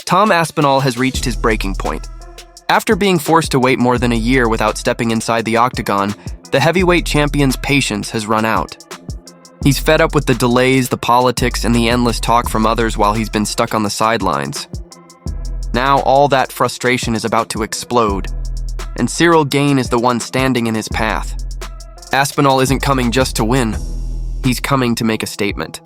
Tom Aspinall has reached his breaking point. After being forced to wait more than a year without stepping inside the octagon, the heavyweight champion's patience has run out. He's fed up with the delays, the politics, and the endless talk from others while he's been stuck on the sidelines. Now all that frustration is about to explode, and Ciryl Gane is the one standing in his path. Aspinall isn't coming just to win. He's coming to make a statement.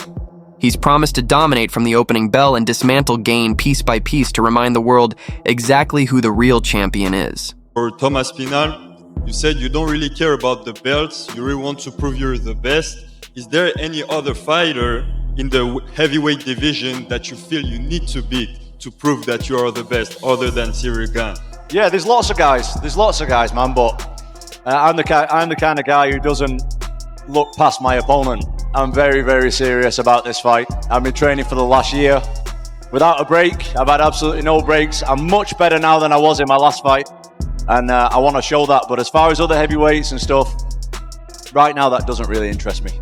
He's promised to dominate from the opening bell and dismantle Gane piece by piece to remind the world exactly who the real champion is. For Tom Aspinall, you said you don't really care about the belts, you really want to prove you're the best. Is there any other fighter in the heavyweight division that you feel you need to beat to prove that you are the best other than Ciryl Gane? Yeah, there's lots of guys, man, but I'm the kind of guy who doesn't look past my opponent. I'm very, very serious about this fight. I've been training for the last year without a break. I've had absolutely no breaks. I'm much better now than I was in my last fight, and I want to show that. But as far as other heavyweights and stuff, right now that doesn't really interest me.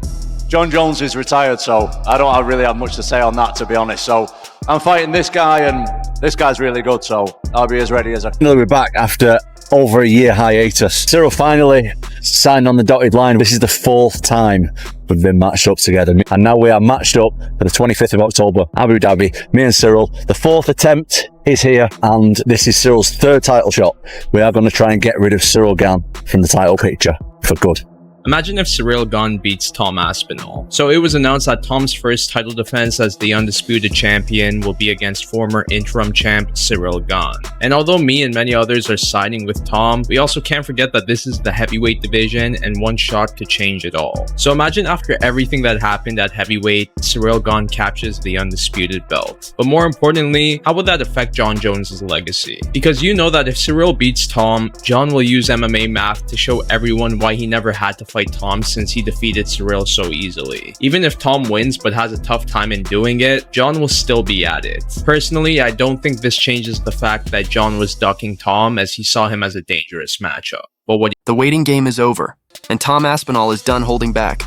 Jon Jones is retired, so I don't really have much to say on that, to be honest. So I'm fighting this guy, and this guy's really good, so I'll be as ready as I can. We're back after over a year hiatus. Ciryl finally signed on the dotted line. This is the 4th time we've been matched up together, and now we are matched up for the 25th of October, Abu Dhabi. Me and Ciryl, the 4th attempt is here, and this is Cyryl's 3rd title shot. We are going to try and get rid of Ciryl Gane from the title picture for good. Imagine if Ciryl Gane beats Tom Aspinall. So it was announced that Tom's first title defense as the undisputed champion will be against former interim champ Ciryl Gane. And although me and many others are siding with Tom, we also can't forget that this is the heavyweight division and one shot could change it all. So imagine after everything that happened at heavyweight, Ciryl Gane captures the undisputed belt. But more importantly, how would that affect Jon Jones' legacy? Because you know that if Ciryl beats Tom, Jon will use MMA math to show everyone why he never had to fight Tom since he defeated Ciryl so easily. Even if Tom wins but has a tough time in doing it, Jon will still be at it. Personally, I don't think this changes the fact that Jon was ducking Tom as he saw him as a dangerous matchup. But the waiting game is over, and Tom Aspinall is done holding back.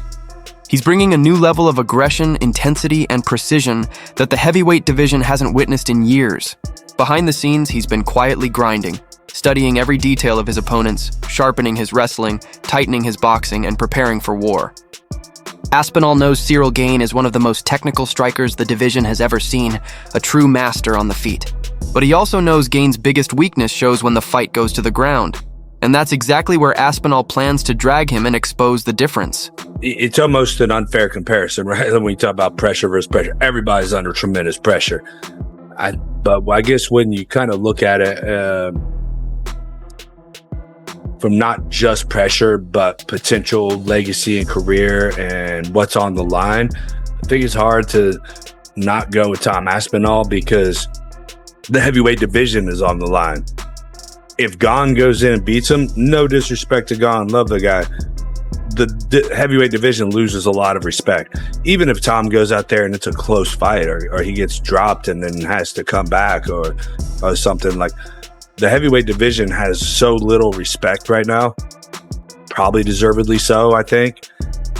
He's bringing a new level of aggression, intensity, and precision that the heavyweight division hasn't witnessed in years. Behind the scenes, he's been quietly grinding, studying every detail of his opponents, sharpening his wrestling, tightening his boxing, and preparing for war. Aspinall knows Ciryl Gane is one of the most technical strikers the division has ever seen, a true master on the feet. But he also knows Gane's biggest weakness shows when the fight goes to the ground. And that's exactly where Aspinall plans to drag him and expose the difference. It's almost an unfair comparison, right? When we talk about pressure versus pressure, everybody's under tremendous pressure. But I guess when you kind of look at it, from not just pressure, but potential legacy and career and what's on the line, I think it's hard to not go with Tom Aspinall because the heavyweight division is on the line. If Gane goes in and beats him, no disrespect to Gane, love the guy, the heavyweight division loses a lot of respect. Even if Tom goes out there and it's a close fight or he gets dropped and then has to come back or something, like, the heavyweight division has so little respect right now, probably deservedly so, I think.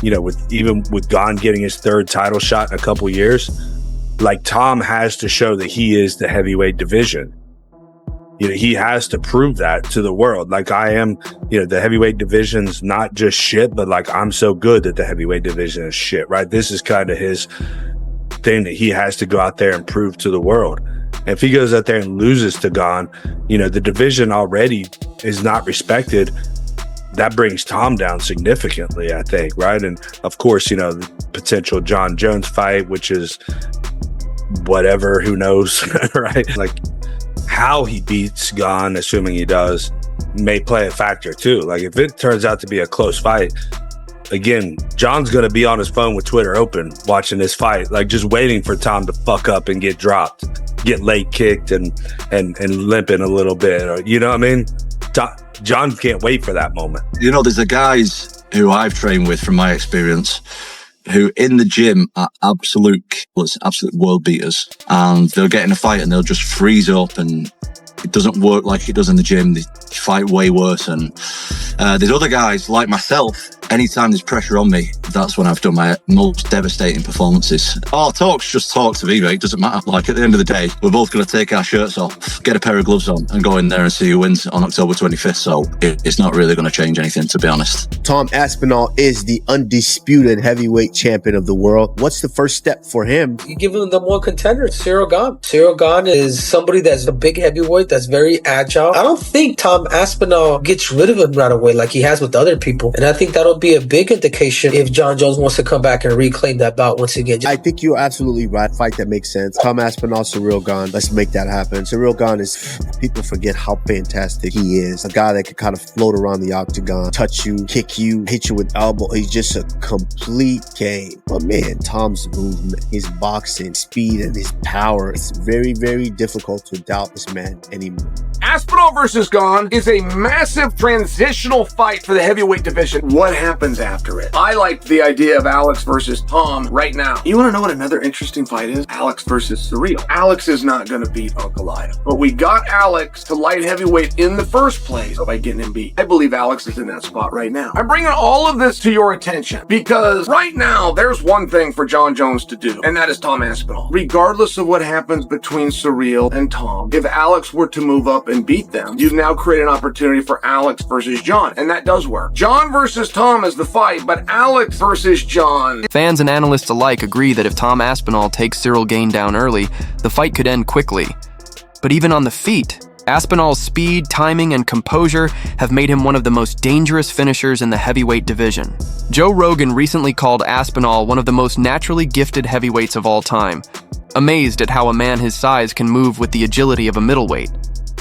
You know, even with Gane getting his 3rd title shot in a couple years, like, Tom has to show that he is the heavyweight division. You know, he has to prove that to the world. Like, I am, you know, the heavyweight division's not just shit, but like, I'm so good that the heavyweight division is shit, right? This is kind of his thing that he has to go out there and prove to the world. If he goes out there and loses to Gane, you know, the division already is not respected. That brings Tom down significantly, I think, right? And of course, you know, the potential Jon Jones fight, which is whatever, who knows, right? Like, how he beats Gane, assuming he does, may play a factor too. Like, if it turns out to be a close fight, again, Jon's going to be on his phone with Twitter open watching this fight, like, just waiting for Tom to fuck up and get dropped, get late kicked and limping a little bit, or, you know what I mean? Jon can't wait for that moment. You know, there's the guys who I've trained with from my experience who in the gym are absolute world beaters, and they'll get in a fight and they'll just freeze up and it doesn't work like it does in the gym. They fight way worse. And there's other guys like myself Anytime there's pressure on me, that's when I've done my most devastating performances. Oh, talk's just talk to me, mate. It doesn't matter. Like, at the end of the day, we're both going to take our shirts off, get a pair of gloves on, and go in there and see who wins on October 25th. So it's not really going to change anything, to be honest. Tom Aspinall is the undisputed heavyweight champion of the world. What's the first step for him? You give him the one contender, Ciryl Gane. Ciryl Gane is somebody that's a big heavyweight, that's very agile. I don't think Tom Aspinall gets rid of him right away like he has with other people. And I think that'll be a big indication if Jon Jones wants to come back and reclaim that bout once again. I think you're absolutely right. Fight that makes sense. Tom Aspinall, Ciryl Gane. Let's make that happen. Ciryl Gane is, people forget how fantastic he is. A guy that can kind of float around the octagon, touch you, kick you, hit you with elbow. He's just a complete game. But man, Tom's movement, his boxing, speed, and his power, it's very, very difficult to doubt this man anymore. Aspinall versus Gane is a massive transitional fight for the heavyweight division. What happens after it? I like the idea of Alex versus Tom right now. You want to know what another interesting fight is? Alex versus Ciryl. Alex is not going to beat Uncle Ida, but we got Alex to light heavyweight in the first place by getting him beat. I believe Alex is in that spot right now. I'm bringing all of this to your attention because right now there's one thing for Jon Jones to do, and that is Tom Aspinall. Regardless of what happens between Ciryl and Tom, if Alex were to move up and beat them, you've now created an opportunity for Alex versus Jon, and that does work. Jon versus Tom is the fight, but Alex versus Jon. Fans and analysts alike agree that if Tom Aspinall takes Ciryl Gane down early, the fight could end quickly. But even on the feet, Aspinall's speed, timing, and composure have made him one of the most dangerous finishers in the heavyweight division. Joe Rogan recently called Aspinall one of the most naturally gifted heavyweights of all time, amazed at how a man his size can move with the agility of a middleweight.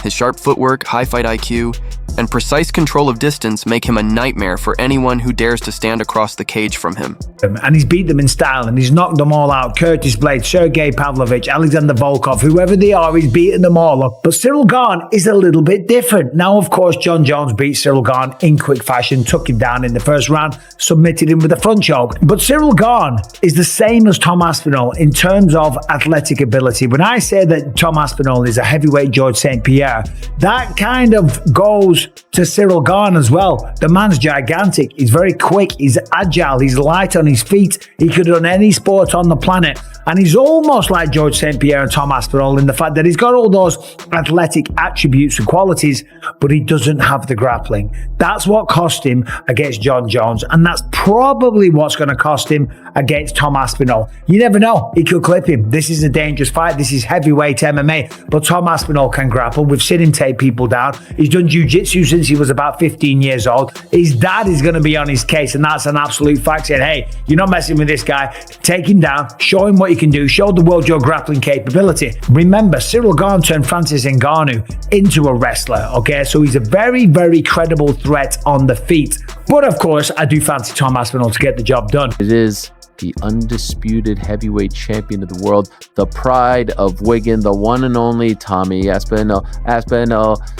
His sharp footwork, high fight IQ, and precise control of distance make him a nightmare for anyone who dares to stand across the cage from him. And he's beat them in style, and he's knocked them all out. Curtis Blade, Sergey Pavlovich, Alexander Volkov, whoever they are, he's beaten them all up. But Ciryl Gane is a little bit different. Now, of course, Jon Jones beat Ciryl Gane in quick fashion, took him down in the first round, submitted him with a front choke. But Ciryl Gane is the same as Tom Aspinall in terms of athletic ability. When I say that Tom Aspinall is a heavyweight George St. Pierre, that kind of goes to Ciryl Gane as well. The man's gigantic. He's very quick. He's agile. He's light on his feet. He could run any sport on the planet. And he's almost like George St. Pierre and Tom Aspinall in the fact that he's got all those athletic attributes and qualities, but he doesn't have the grappling. That's what cost him against Jon Jones. And that's probably what's going to cost him against Tom Aspinall. You never know. He could clip him. This is a dangerous fight. This is heavyweight MMA. But Tom Aspinall can grapple. We've seen him take people down. He's done jiu-jitsu since he was about 15 years old. His dad is going to be on his case, and that's an absolute fact. Saying, hey, you're not messing with this guy. Take him down. Show him what you can do. Show the world your grappling capability. Remember, Ciryl Gane turned Francis Ngannou into a wrestler, okay? So he's a very, very credible threat on the feet. But of course, I do fancy Tom Aspinall to get the job done. It is the undisputed heavyweight champion of the world, the pride of Wigan, the one and only Tommy Aspinall,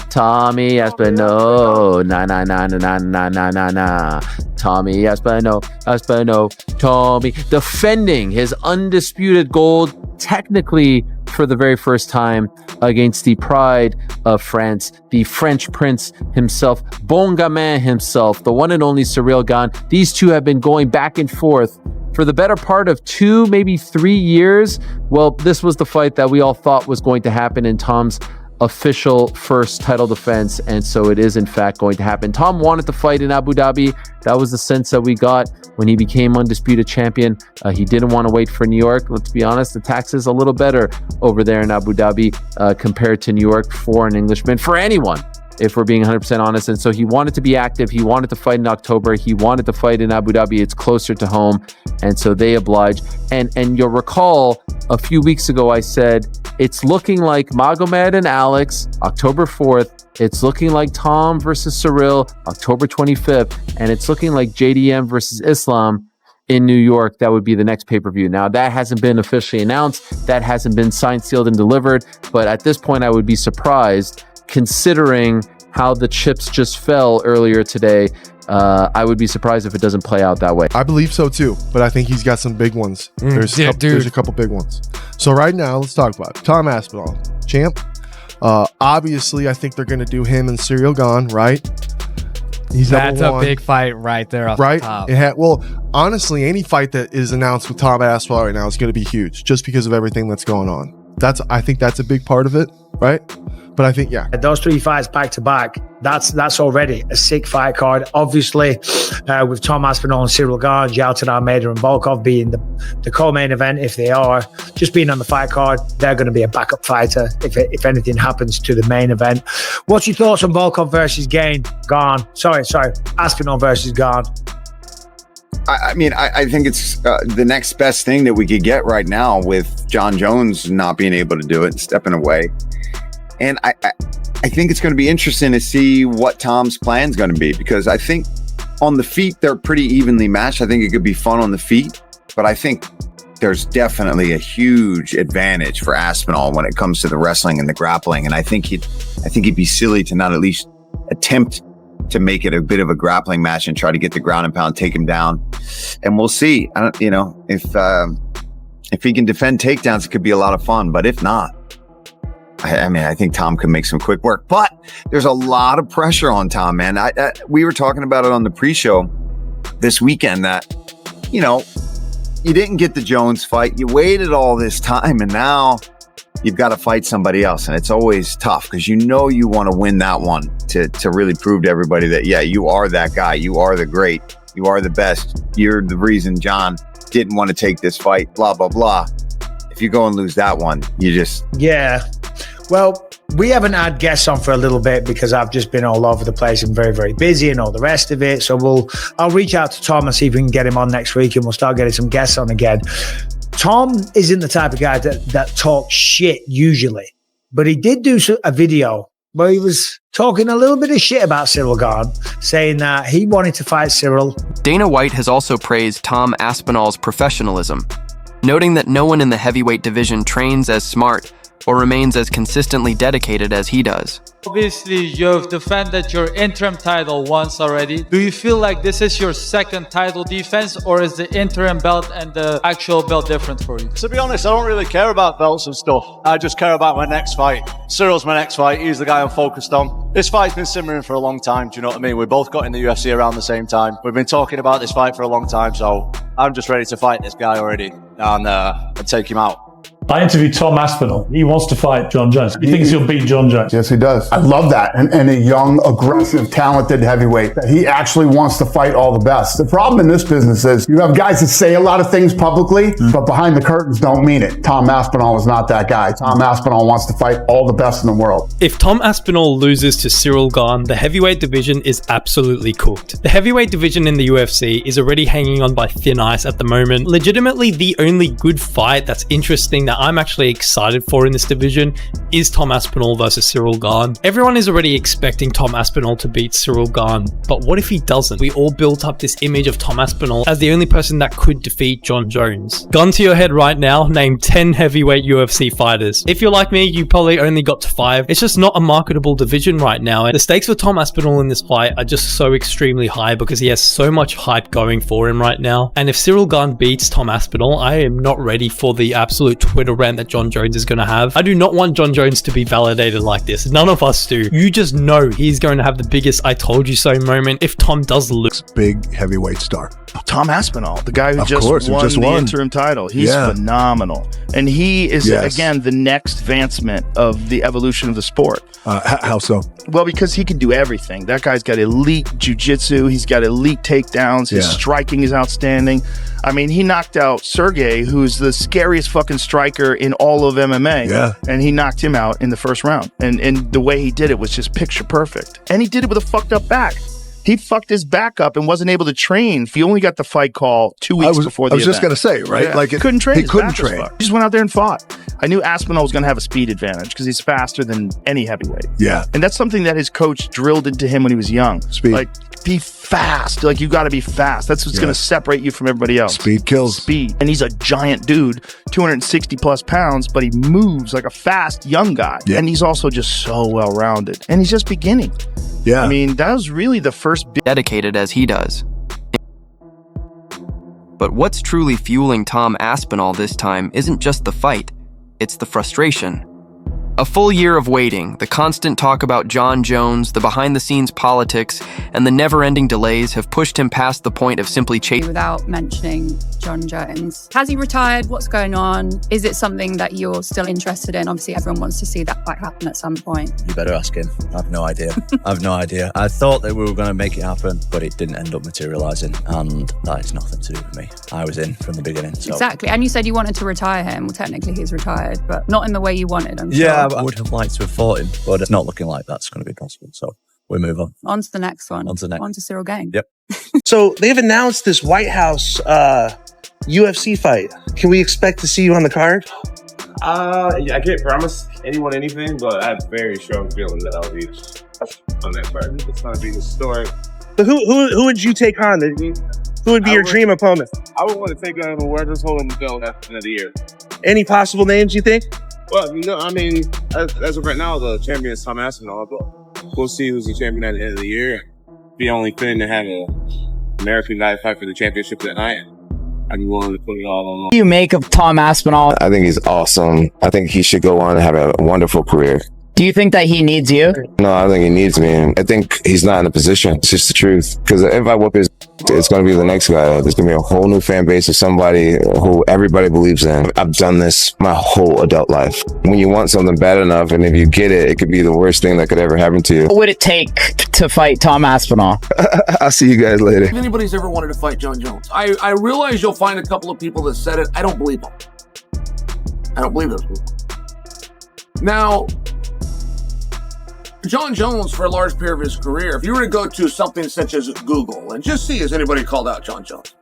Tommy Aspinall, Tommy Aspinall, Tommy, defending his undisputed gold, technically for the very first time against the pride of France, the French prince himself, Bon Gamin himself, the one and only Ciryl Gane. These two have been going back and forth for the better part of 2, maybe 3 years. Well, this was the fight that we all thought was going to happen in Tom's official first title defense, and so it is in fact going to happen. Tom wanted to fight in Abu Dhabi. That was the sense that we got when he became undisputed champion. He didn't want to wait for New York. Let's be honest, the tax is a little better over there in Abu Dhabi compared to New York for an Englishman, for anyone, if we're being 100% honest. And so he wanted to be active. He wanted to fight in October. He wanted to fight in Abu Dhabi. It's closer to home. And so they obliged. And you'll recall a few weeks ago, I said, it's looking like Magomed and Alex, October 4th. It's looking like Tom versus Ciryl, October 25th. And it's looking like JDM versus Islam in New York. That would be the next pay-per-view. Now, that hasn't been officially announced. That hasn't been signed, sealed, and delivered. But at this point, I would be surprised, considering how the chips just fell earlier today. I would be surprised if it doesn't play out that way. I believe so too, but I think he's got some big ones. There's a couple big ones. So right now, let's talk about it. Tom Aspinall, champ. Obviously, I think they're going to do him and Ciryl Gane, right? He's That's number a one. big fight right there off Right? the top. Well, honestly, any fight that is announced with Tom Aspinall right now is going to be huge just because of everything that's going on. I think that's a big part of it, right? But I think, yeah. Those 3 fights back to back, that's already a sick fight card. Obviously, with Tom Aspinall and Ciryl Gane, Jailton Almeida and Volkov being the co-main event, if they are, just being on the fight card, they're going to be a backup fighter if anything happens to the main event. What's your thoughts on Volkov versus Gane? Sorry, Aspinall versus Gane. I think it's the next best thing that we could get right now with John Jones not being able to do it and stepping away. And I think it's going to be interesting to see what Tom's plan is going to be, because I think on the feet, they're pretty evenly matched. I think it could be fun on the feet, but I think there's definitely a huge advantage for Aspinall when it comes to the wrestling and the grappling. And I think he'd be silly to not at least attempt to make it a bit of a grappling match and try to get the ground and pound, take him down. And we'll see. If he can defend takedowns, it could be a lot of fun. But if not, I think Tom can make some quick work. But there's a lot of pressure on Tom, man. We were talking about it on the pre-show this weekend that, you didn't get the Jones fight. You waited all this time, and now you've got to fight somebody else. And it's always tough because you want to win that one to really prove to everybody that, yeah, you are that guy. You are the great. You are the best. You're the reason John didn't want to take this fight, blah, blah, blah. If you go and lose that one, you just... Yeah. Well, we haven't had guests on for a little bit because I've just been all over the place and very, very busy and all the rest of it. So I'll reach out to Tom and see if we can get him on next week, and we'll start getting some guests on again. Tom isn't the type of guy that talks shit usually, but he did do a video where he was talking a little bit of shit about Ciryl Gane, saying that he wanted to fight Ciryl. Dana White has also praised Tom Aspinall's professionalism, noting that no one in the heavyweight division trains as smart or remains as consistently dedicated as he does. Obviously, you've defended your interim title once already. Do you feel like this is your second title defense, or is the interim belt and the actual belt different for you? To be honest, I don't really care about belts and stuff. I just care about my next fight. Cyryl's my next fight. He's the guy I'm focused on. This fight's been simmering for a long time. Do you know what I mean? We both got in the UFC around the same time. We've been talking about this fight for a long time, so I'm just ready to fight this guy already and take him out. I interviewed Tom Aspinall. He wants to fight John Jones. He thinks he'll beat John Jones. Yes, he does. I love that. And a young, aggressive, talented heavyweight. He actually wants to fight all the best. The problem in this business is you have guys that say a lot of things publicly, but behind the curtains don't mean it. Tom Aspinall is not that guy. Tom Aspinall wants to fight all the best in the world. If Tom Aspinall loses to Ciryl Gane, the heavyweight division is absolutely cooked. The heavyweight division in the UFC is already hanging on by thin ice at the moment. Legitimately, the only good fight that's interesting that I'm actually excited for in this division is Tom Aspinall versus Ciryl Gane. Everyone is already expecting Tom Aspinall to beat Ciryl Gane, but what if he doesn't? We all built up this image of Tom Aspinall as the only person that could defeat John Jones. Gun to your head right now, name 10 heavyweight UFC fighters. If you're like me, you probably only got to 5. It's just not a marketable division right now, and the stakes for Tom Aspinall in this fight are just so extremely high because he has so much hype going for him right now. And if Ciryl Gane beats Tom Aspinall, I am not ready for the absolute Twitter rant that John Jones is going to have. I do not want John Jones to be validated like this. None of us do. You just know he's going to have the biggest I told you so moment if Tom does lose. Big heavyweight star. Tom Aspinall, the guy who just won the interim title. He's phenomenal. And he is, again, the next advancement of the evolution of the sport. How so? Well, because he can do everything. That guy's got elite jiu-jitsu. He's got elite takedowns. His striking is outstanding. I mean, he knocked out Sergey, who's the scariest fucking striker in all of MMA. Yeah. And he knocked him out in the first round. And the way he did it was just picture perfect. And he did it with a fucked up back. He fucked his back up and wasn't able to train. He only got the fight call 2 weeks before the event. I was just going to say, right? Yeah. Like he couldn't train. He couldn't train. He just went out there and fought. I knew Aspinall was going to have a speed advantage because he's faster than any heavyweight. Yeah. And that's something that his coach drilled into him when he was young. Speed. Like, be fast. Like, you got to be fast. That's what's going to separate you from everybody else. Speed kills. Speed. And he's a giant dude, 260 plus pounds, but he moves like a fast young guy. Yeah. And he's also just so well-rounded. And he's just beginning. Yeah. I mean, that was really the first dedicated as he does. But what's truly fueling Tom Aspinall this time isn't just the fight, it's the frustration. A full year of waiting, the constant talk about Jon Jones, the behind-the-scenes politics, and the never-ending delays have pushed him past the point of simply chasing. Without mentioning Jon Jones, has he retired? What's going on? Is it something that you're still interested in? Obviously, everyone wants to see that fight happen at some point. You better ask him. I've no idea. I've no idea. I thought that we were going to make it happen, but it didn't end up materialising, and that is nothing to do with me. I was in from the beginning. So. Exactly. And you said you wanted to retire him. Well, technically he's retired, but not in the way you wanted, I'm sure. Yeah, I would have liked to have fought him, but it's not looking like that's going to be possible. So we move on. On to the next one. On to Ciryl Gane. Yep. So they've announced this White House UFC fight. Can we expect to see you on the card? I can't promise anyone anything, but I have a very strong feeling that I'll be on that card. It's going to be historic. So who would you take on? Who would be your dream opponent? I would want to take on whoever's holding the belt at the end of the year. Any possible names you think? Well, I mean, as of right now, the champion is Tom Aspinall, but we'll see who's the champion at the end of the year. Be only fitting to have an American guy fight for the championship that night. I'd be willing to put it all on. What do you make of Tom Aspinall? I think he's awesome. I think he should go on and have a wonderful career. Do you think that he needs you? No, I think he needs me. I think he's not in a position. It's just the truth. Because if I whoop his, it's going to be the next guy. There's going to be a whole new fan base of somebody who everybody believes in. I've done this my whole adult life. When you want something bad enough, and if you get it, it could be the worst thing that could ever happen to you. What would it take to fight Tom Aspinall? I'll see you guys later. If anybody's ever wanted to fight Jon Jones, I realize you'll find a couple of people that said it. I don't believe them. I don't believe those people. Now, Jon Jones, for a large period of his career, if you were to go to something such as Google and just see, has anybody called out Jon Jones?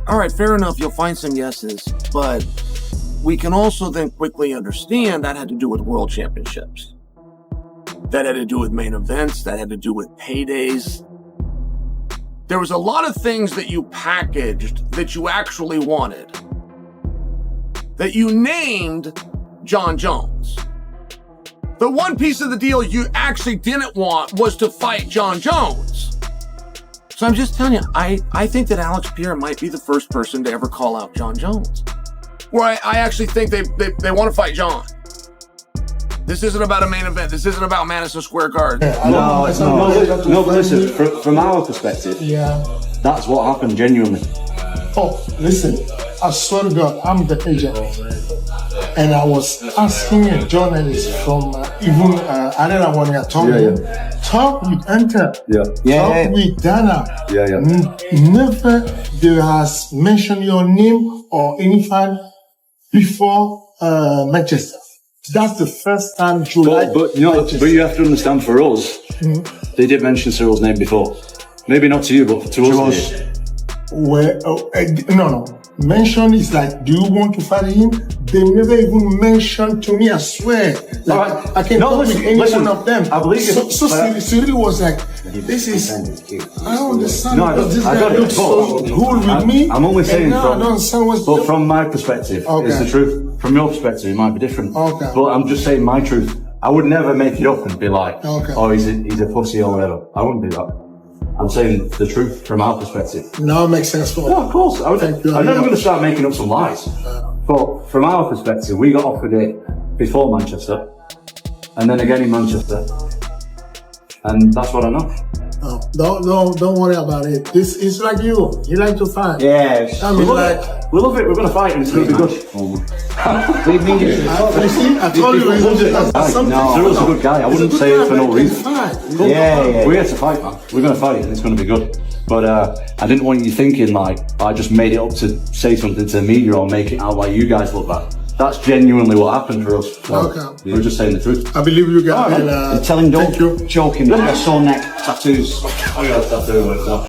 All right, fair enough, you'll find some yeses, but we can also then quickly understand that had to do with world championships. That had to do with main events, that had to do with paydays. There was a lot of things that you packaged that you actually wanted, that you named Jon Jones. The one piece of the deal you actually didn't want was to fight Jon Jones. So I'm just telling you, I think that Alex Pierre might be the first person to ever call out Jon Jones. Where I actually think they want to fight Jon. This isn't about a main event. This isn't about Madison Square Garden. No, it's not. No, but listen, from our perspective, that's what happened genuinely. Oh, listen, I swear to God, I'm the agent. And I was asking a journalist from even another one here, talk with Enter, talk with Dana. Never there has mentioned your name or any fan before Manchester. That's the first time July. But you have to understand, for us, they did mention Cyryl's name before. Maybe not to you, but to us. Well, no. Mention is like, do you want to fight him? They never even mentioned to me, I swear. Like, I can talk with any one of them. I believe so Ciryl was like, this is, I don't understand. No, this I guy got it. looks so good with me. I'm only saying I don't understand what's but from my perspective, it's the truth. From your perspective, it might be different. But I'm just saying my truth. I would never make it up and be like, oh, he's a pussy or whatever. I wouldn't do that. I'm saying the truth from our perspective. No, it makes sense for me. No, of course. I'm never going to start making up some lies. But from our perspective, we got offered it before Manchester, and then again in Manchester, and that's what I know. Oh, don't worry about it. This is like you. You like to fight. Yeah. I mean, like, we love it. We're going to fight, and it's going to be good. You see, I told you. Cyryl's a good guy. I wouldn't say it for no reason. Yeah. We're here to fight, man. We're going to fight, and it's going to be good. But I didn't want you thinking like I just made it up to say something to the media or make it out like you guys look bad. That's genuinely what happened for us. So we're just saying the truth. I believe you guys. Telling jokes, joking. I saw neck tattoos. I got a tattoo.